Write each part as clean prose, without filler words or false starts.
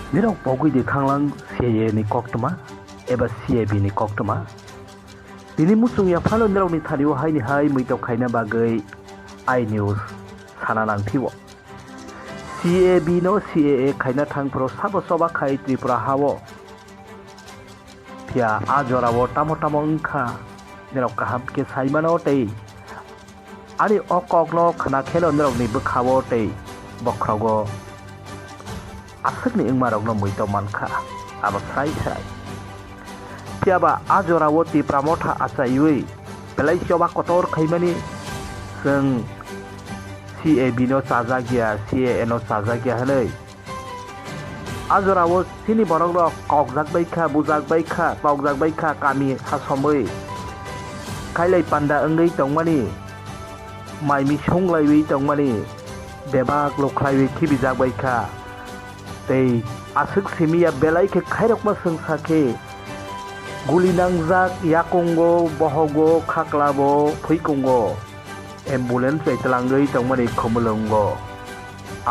Nirok pogui di thanglang CIA ni koktoma eba CAB ni koktoma. Dini musung ya phalo nirok ni thariwo hai ni hai muitok khaina bagai iNews sana nang thiwo. CAB no CAA khaina thangpro sabo soba khai Tripura hawo. Pia ajorawo tamo tamo ungkha nirok kaham ke saimano tei. Ari okokno khana khelo nirok ni bukhawo tei bokrogo. Asakni ingmarokno muito mankha aba sai sai tiaba ajorawo ti pramotha achaiwi belai soba kotor khaimani जों CAB no chajagia CAA no chajagia hanai ajorawo sini borokno kokjak baikha bujak baikha tokjak baikha kami hasomoi khailai panda ongai tongmani maimi songlaiwi tongmani bebak lokhlaiwi khibijak baikha tei asuk simiya belai ke khairokma sungsake guli nangjak yakongo bohogo khaklabo phuikongo ambulance baitlangai tongmani khomulongo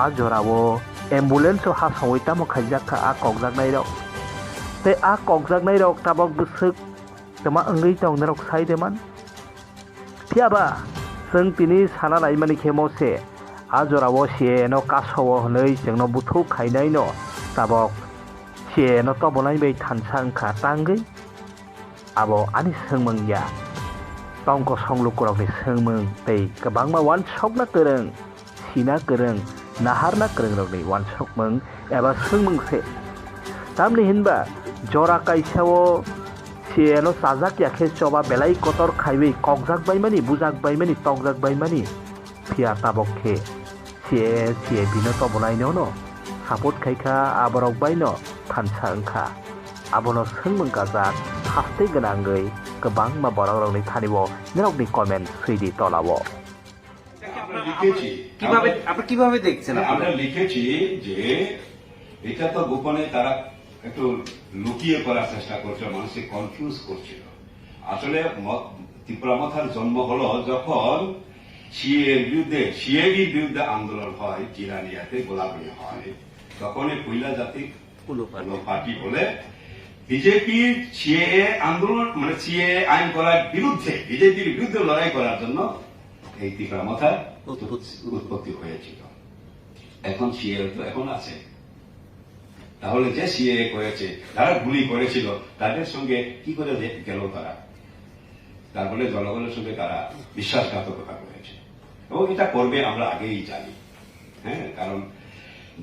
ajorawo ambulance hasawi tamo khaijaka a kokjaknai rok tei a kokjaknai rok tabok busuk tama ongai tongnarok saideman tiaba जों tini sana naimani khemose ajorawo CAA no kasowo honoi jengno buthuk khainai no tabok CAA no tobonai bai thansa ongkha tangoi abo ani sengmangya tongko songluk ni sengmang tei kwbangma wansokna korong sina korong naharna korong rokni wansokmang eba sengmangse tamni hinba jora kaisao CAA no chajak yakhe choba belai kotor khaiwi kokjak baimani bujak baimani tokjak baimani pia tabokhe CAA CAB no tobonai no support khaikha aborok baino thansa ongkha abono sengmang kajak haste ganangoi kwbangma borok rokni thaniwo nirokni comment suidi tolawo লিখেছি কিভাবে দেখছেন আমরা লিখেছি যে এটা তো গোপনে তারা একটু লুকিয়ে করার চেষ্টা করছে মানুষকে কনফিউজ করছিল আসলে ত্রিপুরা মাথার জন্ম হলো যখন সিএবির বিরুদ্ধে আন্দোলন হয় জিরানিয়াতে গোলাগুলি হয় তখন পৈলা জাতি পার্টি বলে বিজেপির সিএএ আন্দোলন মানে সিএএ আইন করার বিরুদ্ধে বিজেপির বিরুদ্ধে লড়াই করার জন্য এই ত্রিপুরা মাথার উৎপত্তি হয়েছিল এখন সিএএ তো এখন আছে তাহলে যে সিএএ করেছে যারা গুলি করেছিল তাদের সঙ্গে কি করে গেল তারা তারপরে জনগণের সঙ্গে তারা বিশ্বাসঘাতকতা করেছে এবং এটা করবে আমরা আগেই জানি হ্যাঁ কারণ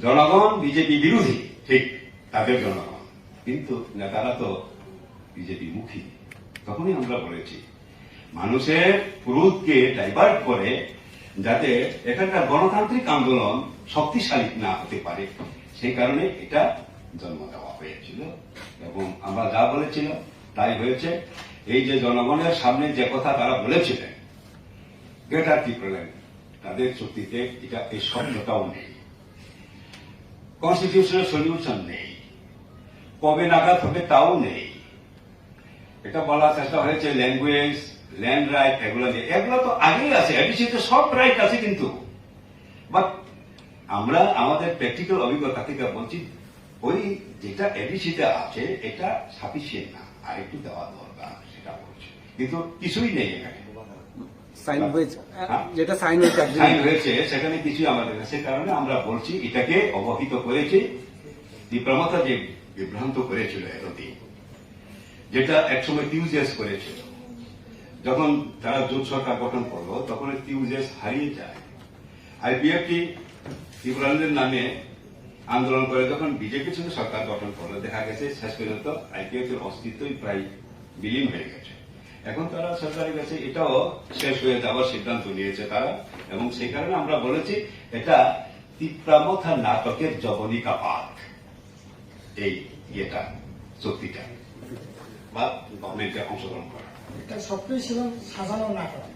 জনগণ বিজেপি বিরোধী ঠিক তাদের জনগণ কিন্তু নেতারা তো বিজেপি মুখী তখনই আমরা বলেছি মানুষের ক্রোধকে ডাইভার্ট করে যাতে এখানকার গণতান্ত্রিক আন্দোলন শক্তিশালী না হতে পারে সেই কারণে এটা জন্ম দেওয়া হয়েছিল এবং আমরা যা বলেছিল তাই হয়েছে এই যে জনগণের সামনে যে কথা তারা বলেছিলেন গ্রেটার ত্রিপুরাল্যান্ড তাদের চুক্তিতে এটা এই শব্দটাও নেই কনস্টিটিউশনাল সলিউশন নেই কবে নাগাদ হবে তাও নেই এটা বলার চেষ্টা হয়েছে ল্যাঙ্গুয়েজ ল্যান্ড রাইট এগুলো নিয়ে এগুলো তো আগেই আছে এডিসিতে সব রাইট আছে কিন্তু বাট আমরা আমাদের প্র্যাকটিক্যাল অভিজ্ঞতা থেকে বলছি ওই যেটা এডিসিতে আছে এটা সাফিসিয়েন্ট না আর একটু দেওয়া দরকার সেটা বলছে কিন্তু কিছুই নেই এখানে যেটা সাইন হয়েছে সেখানে কিছুই আমাদের সে কারণে আমরা বলছি এটাকে অবহিত করেছি ত্রিপুরা যে বিভ্রান্ত করেছিল এতদিন যেটা একসময় টিউজেস করেছিল যখন তারা জোট সরকার গঠন করলো তখন টিউজেস হারিয়ে যায় আইপিএফটি ত্রিপুরাল্যান্ডের নামে আন্দোলন করে যখন বিজেপির সঙ্গে সরকার গঠন করলো দেখা গেছে শেষ পর্যন্ত আইপিএফ এর অস্তিত্বই প্রায় বিলীন হয়ে গেছে এখন তারা সরকারের কাছে এটাও শেষ হয়ে যাওয়ার সিদ্ধান্ত নিয়েছে তারা এবং সেই কারণে আমরা বলেছি এটা ত্রিপুরা নাটকের জবনিকা পাঠ এই ইয়েটা চুক্তিটা বা গভর্নমেন্টে অংশগ্রহণ করা এটা সবটাই ছিল সাজানো না করা